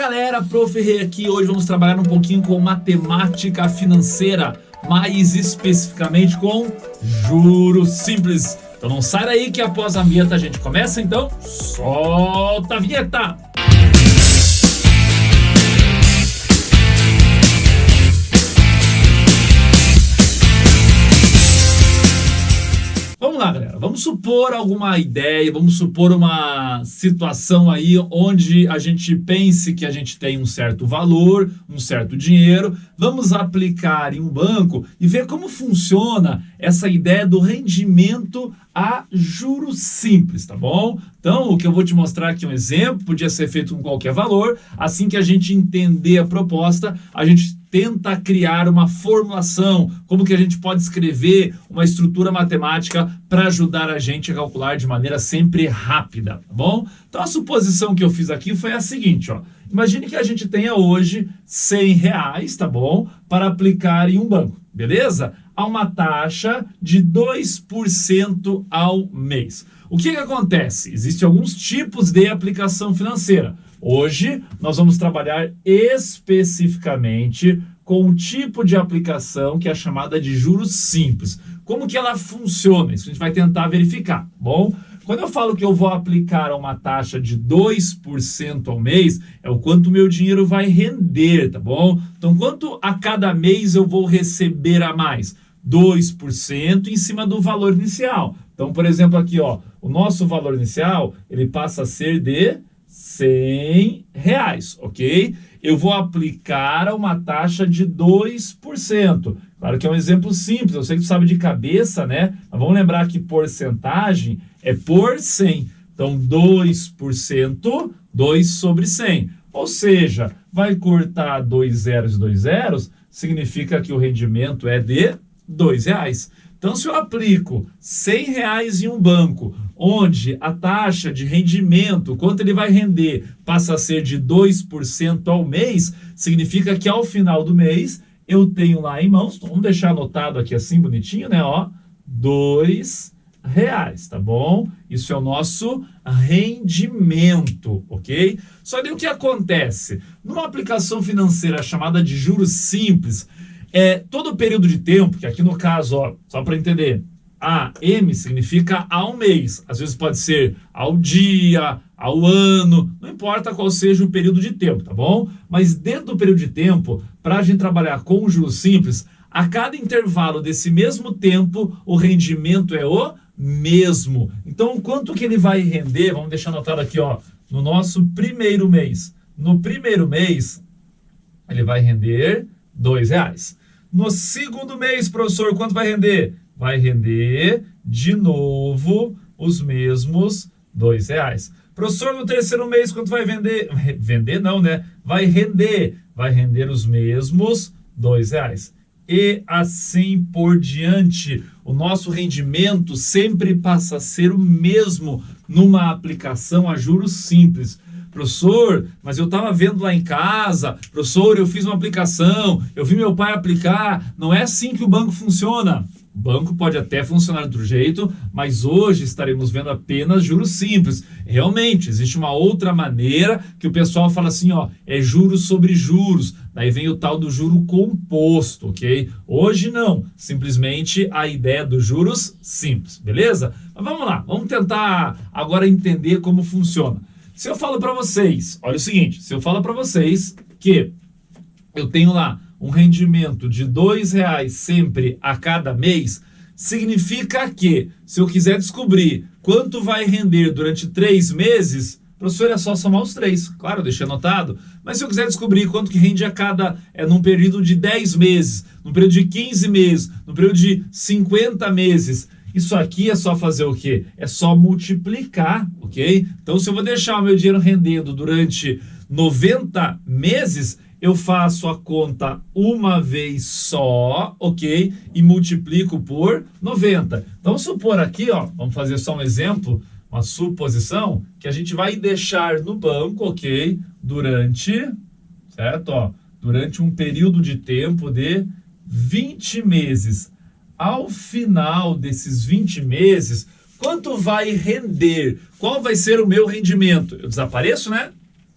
galera, Prof. Rei aqui. Hoje vamos trabalhar um pouquinho com matemática financeira, mais especificamente com juros simples. Então não sai daí que após a vinheta a gente começa, então solta a vinheta! Vamos lá, galera, vamos supor alguma ideia, vamos supor uma situação aí onde a gente pense que a gente tem um certo valor, um certo dinheiro, vamos aplicar em um banco e ver como funciona essa ideia do rendimento a juros simples, tá bom? Então, o que eu vou te mostrar aqui é um exemplo, podia ser feito com qualquer valor, assim que a gente entender a proposta, a gente tenta criar uma formulação, como que a gente pode escrever uma estrutura matemática para ajudar a gente a calcular de maneira sempre rápida, tá bom? Então a suposição que eu fiz aqui foi a seguinte, ó. Imagine que a gente tenha hoje R$100, tá bom? Para aplicar em um banco, beleza? A uma taxa de 2% ao mês. O que acontece? Existem alguns tipos de aplicação financeira. Hoje, nós vamos trabalhar especificamente com um tipo de aplicação que é chamada de juros simples. Como que ela funciona? Isso a gente vai tentar verificar, tá bom? Quando eu falo que eu vou aplicar uma taxa de 2% ao mês, é o quanto meu dinheiro vai render, tá bom? Então, quanto a cada mês eu vou receber a mais? 2% em cima do valor inicial. Então, por exemplo, aqui, ó, o nosso valor inicial, ele passa a ser de R$100, ok? Eu vou aplicar uma taxa de 2%. Claro que é um exemplo simples, eu sei que tu sabe de cabeça, né? Mas vamos lembrar que porcentagem é por 100. Então, 2%, 2 sobre 100. Ou seja, vai cortar 2 zeros e 2 zeros, significa que o rendimento é de R$2. Então, se eu aplico R$100 em um banco, onde a taxa de rendimento, quanto ele vai render, passa a ser de 2% ao mês, significa que ao final do mês, eu tenho lá em mãos, vamos deixar anotado aqui assim bonitinho, né, ó, R$2, tá bom? Isso é o nosso rendimento, ok? Só que o que acontece? Numa aplicação financeira chamada de juros simples, todo o período de tempo, que aqui no caso, ó, só para entender, AM significa ao mês, às vezes pode ser ao dia, ao ano, não importa qual seja o período de tempo, tá bom? Mas dentro do período de tempo, para a gente trabalhar com juros simples, a cada intervalo desse mesmo tempo, o rendimento é o mesmo. Então, quanto que ele vai render, vamos deixar anotado aqui, ó, no nosso primeiro mês. No primeiro mês, ele vai render R$2. No segundo mês, professor, quanto vai render? Vai render, de novo, os mesmos R$2. Professor, no terceiro mês, quanto vai vender? Vender não, né? Vai render os mesmos R$2. E assim por diante. O nosso rendimento sempre passa a ser o mesmo numa aplicação a juros simples. Professor, mas eu estava vendo lá em casa, professor, eu fiz uma aplicação, eu vi meu pai aplicar, não é assim que o banco funciona. O banco pode até funcionar de outro jeito, mas hoje estaremos vendo apenas juros simples. Realmente, existe uma outra maneira que o pessoal fala assim, ó, é juros sobre juros, daí vem o tal do juro composto, ok? Hoje não, simplesmente a ideia dos juros simples, beleza? Mas vamos lá, vamos tentar agora entender como funciona. Se eu falo para vocês, olha o seguinte, se eu falo para vocês que eu tenho lá um rendimento de R$2 sempre a cada mês, significa que, se eu quiser descobrir quanto vai render durante 3 meses, professor, é só somar os 3. Claro, eu deixei anotado. Mas se eu quiser descobrir quanto que rende a cada, num período de 10 meses, num período de 15 meses, num período de 50 meses, isso aqui é só fazer o quê? É só multiplicar, ok? Então, se eu vou deixar o meu dinheiro rendendo durante 90 meses, eu faço a conta uma vez só, ok? E multiplico por 90. Então, vamos supor aqui, ó, vamos fazer só um exemplo, uma suposição, que a gente vai deixar no banco, ok? Durante, certo? Ó, durante um período de tempo de 20 meses. Ao final desses 20 meses, quanto vai render? Qual vai ser o meu rendimento? Eu desapareço, né?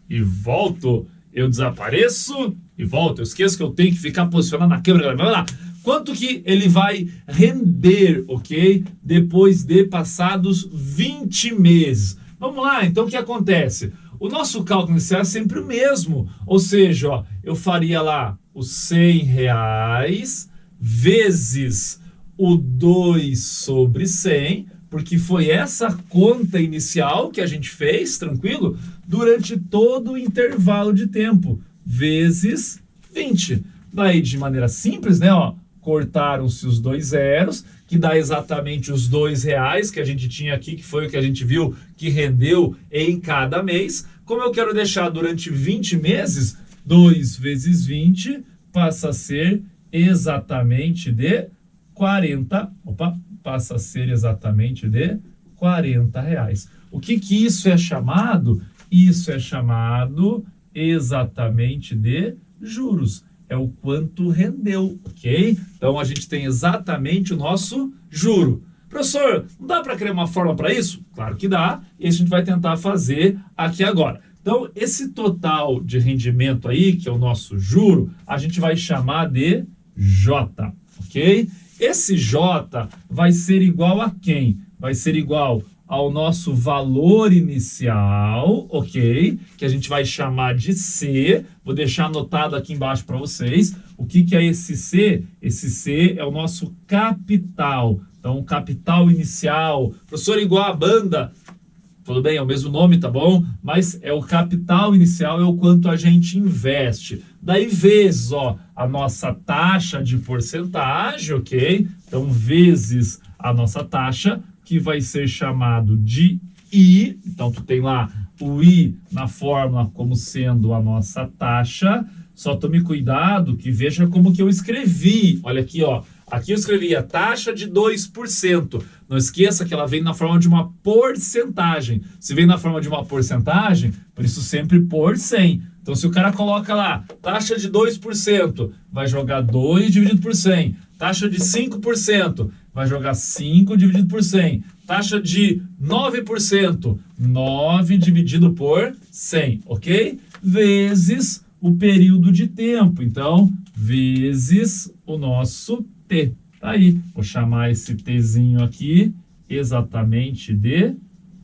E volto. eu desapareço e volto. Eu esqueço que eu tenho que ficar posicionado na câmera. Vai lá. Quanto que ele vai render, ok? Depois de passados 20 meses. Vamos lá, então o que acontece? O nosso cálculo inicial é sempre o mesmo. Ou seja, ó, eu faria lá os R$100 vezes o 2 sobre 100, porque foi essa conta inicial que a gente fez, tranquilo? Durante todo o intervalo de tempo, vezes 20. Daí, de maneira simples, né, ó, cortaram-se os 2 zeros, que dá exatamente os R$2 que a gente tinha aqui, que foi o que a gente viu que rendeu em cada mês. Como eu quero deixar durante 20 meses, 2 vezes 20 passa a ser exatamente de 40. Opa, passa a ser exatamente de R$40. O que isso é chamado? Isso é chamado exatamente de juros. É o quanto rendeu, ok? Então, a gente tem exatamente o nosso juro. Professor, não dá para criar uma fórmula para isso? Claro que dá, e a gente vai tentar fazer aqui agora. Então, esse total de rendimento aí, que é o nosso juro, a gente vai chamar de J, ok? Esse J vai ser igual a quem? Vai ser igual ao nosso valor inicial, ok? Que a gente vai chamar de C. Vou deixar anotado aqui embaixo para vocês. O que é esse C? Esse C é o nosso capital. Então, o capital inicial. Professor, igual a banda. Tudo bem, é o mesmo nome, tá bom? Mas é o capital inicial, é o quanto a gente investe. Daí, vezes, ó, a nossa taxa de porcentagem, ok? Então, vezes a nossa taxa, que vai ser chamado de I. Então, tu tem lá o I na fórmula como sendo a nossa taxa. Só tome cuidado que veja como que eu escrevi. Olha aqui, ó. Aqui eu escrevi a taxa de 2%. Não esqueça que ela vem na forma de uma porcentagem. Se vem na forma de uma porcentagem, por isso sempre por 100. Então, se o cara coloca lá, taxa de 2%, vai jogar 2 dividido por 100. Taxa de 5%, vai jogar 5 dividido por 100. Taxa de 9%, 9 dividido por 100, ok? Vezes o período de tempo. Então, vezes o nosso T. Tá aí. Vou chamar esse Tzinho aqui exatamente de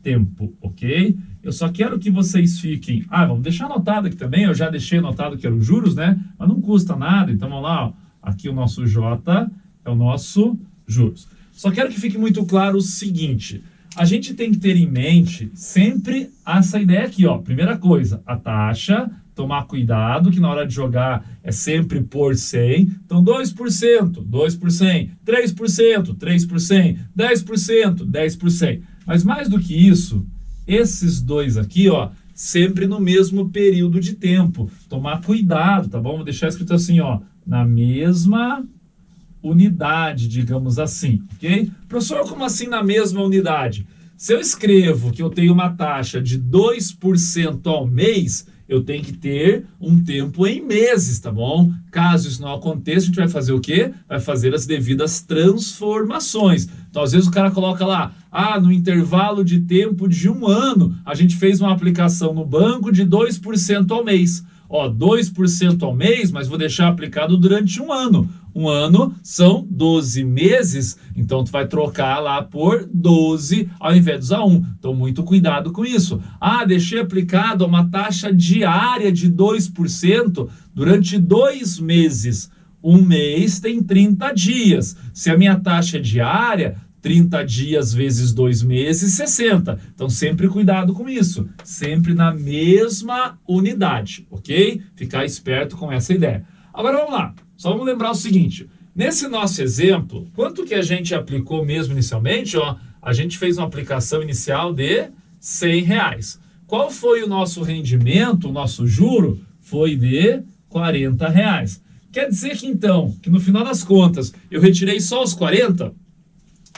tempo, ok? Eu só quero que vocês fiquem... vamos deixar anotado aqui também. Eu já deixei anotado que eram os juros, né? Mas não custa nada. Então, vamos lá, ó. Aqui o nosso J é o nosso juros. Só quero que fique muito claro o seguinte. A gente tem que ter em mente sempre essa ideia aqui, ó. Primeira coisa, a taxa, tomar cuidado que na hora de jogar é sempre por 100. Então, 2%, 2%, 3%, 3%, 10%, 10%. Mas mais do que isso, esses dois aqui, ó, sempre no mesmo período de tempo. Tomar cuidado, tá bom? Vou deixar escrito assim, ó, na mesma unidade, digamos assim, ok? Professor, como assim na mesma unidade? Se eu escrevo que eu tenho uma taxa de 2% ao mês, eu tenho que ter um tempo em meses, tá bom? Caso isso não aconteça, a gente vai fazer o quê? Vai fazer as devidas transformações. Então, às vezes o cara coloca lá, no intervalo de tempo de 1 ano, a gente fez uma aplicação no banco de 2% ao mês. Ó, 2% ao mês, mas vou deixar aplicado durante 1 ano. 1 ano são 12 meses, então tu vai trocar lá por 12 ao invés de usar 1. Então, muito cuidado com isso. Deixei aplicado uma taxa diária de 2% durante 2 meses. 1 mês tem 30 dias. Se a minha taxa é diária, 30 dias vezes 2 meses, 60. Então, sempre cuidado com isso. Sempre na mesma unidade, ok? Ficar esperto com essa ideia. Agora, vamos lá. Só vamos lembrar o seguinte. Nesse nosso exemplo, quanto que a gente aplicou mesmo inicialmente? Ó, a gente fez uma aplicação inicial de R$100. Qual foi o nosso rendimento, o nosso juro? Foi de R$40. Quer dizer que, então, que no final das contas, eu retirei só os 40?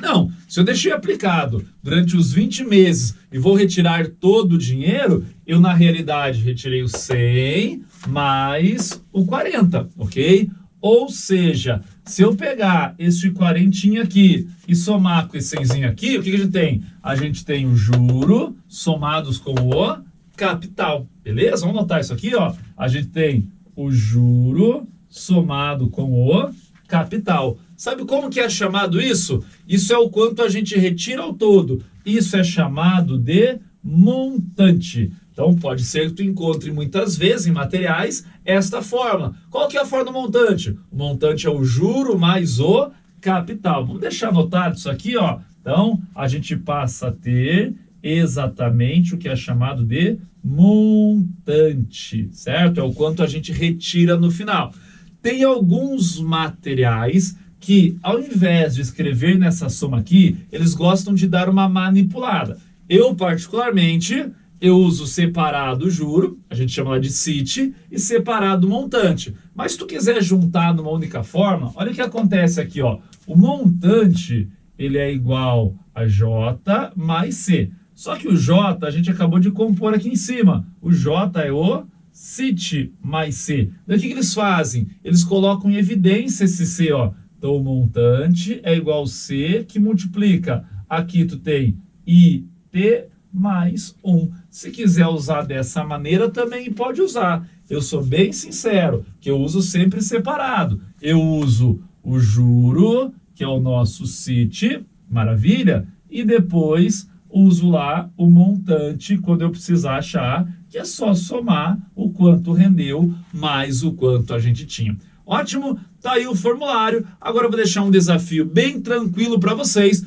Não, se eu deixei aplicado durante os 20 meses e vou retirar todo o dinheiro, eu na realidade retirei o 100 mais o 40, ok? Ou seja, se eu pegar este 40 aqui e somar com esse 100 aqui, o que a gente tem? A gente tem o juro somados com o capital. Beleza? Vamos anotar isso aqui, ó. A gente tem o juro somado com o capital. Sabe como que é chamado isso? Isso é o quanto a gente retira ao todo. Isso é chamado de montante. Então, pode ser que tu encontre muitas vezes em materiais esta fórmula. Qual que é a fórmula do montante? O montante é o juro mais o capital. Vamos deixar anotado isso aqui, ó. Então, a gente passa a ter exatamente o que é chamado de montante, certo? É o quanto a gente retira no final. Tem alguns materiais que, ao invés de escrever nessa soma aqui, eles gostam de dar uma manipulada. Eu, particularmente, eu uso separado o juro, a gente chama lá de CIT, e separado o montante. Mas se tu quiser juntar numa única forma, olha o que acontece aqui, ó. O montante, ele é igual a J mais C. Só que o J a gente acabou de compor aqui em cima. O J é o CIT mais C. Daí o que eles fazem? Eles colocam em evidência esse C, ó. Então o montante é igual a C que multiplica. Aqui tu tem IT mais 1. Se quiser usar dessa maneira, também pode usar. Eu sou bem sincero, que eu uso sempre separado. Eu uso o juro, que é o nosso CIT, maravilha, e depois uso lá o montante quando eu precisar achar, que é só somar o quanto rendeu mais o quanto a gente tinha. Ótimo, tá aí o formulário. Agora eu vou deixar um desafio bem tranquilo para vocês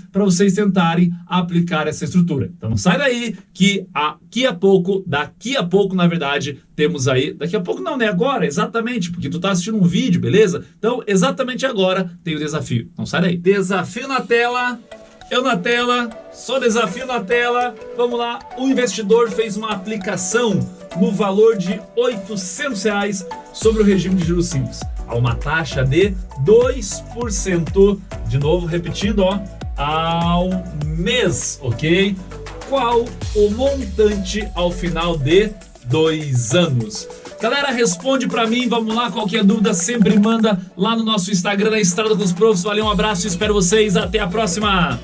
tentarem aplicar essa estrutura. Então sai daí que daqui a pouco, na verdade, temos aí, daqui a pouco não, né? Agora, exatamente, porque tu tá assistindo um vídeo, beleza? Então, exatamente agora tem o desafio. Então sai daí. Desafio na tela. Eu na tela, só desafio na tela. Vamos lá, o investidor fez uma aplicação no valor de R$800 sobre o regime de juros simples, a uma taxa de 2%, de novo repetindo, ó, ao mês, ok? Qual o montante ao final de 2 anos? Galera, responde pra mim, vamos lá, qualquer dúvida sempre manda lá no nosso Instagram, na Estrada dos Profs. Valeu, um abraço, espero vocês, até a próxima!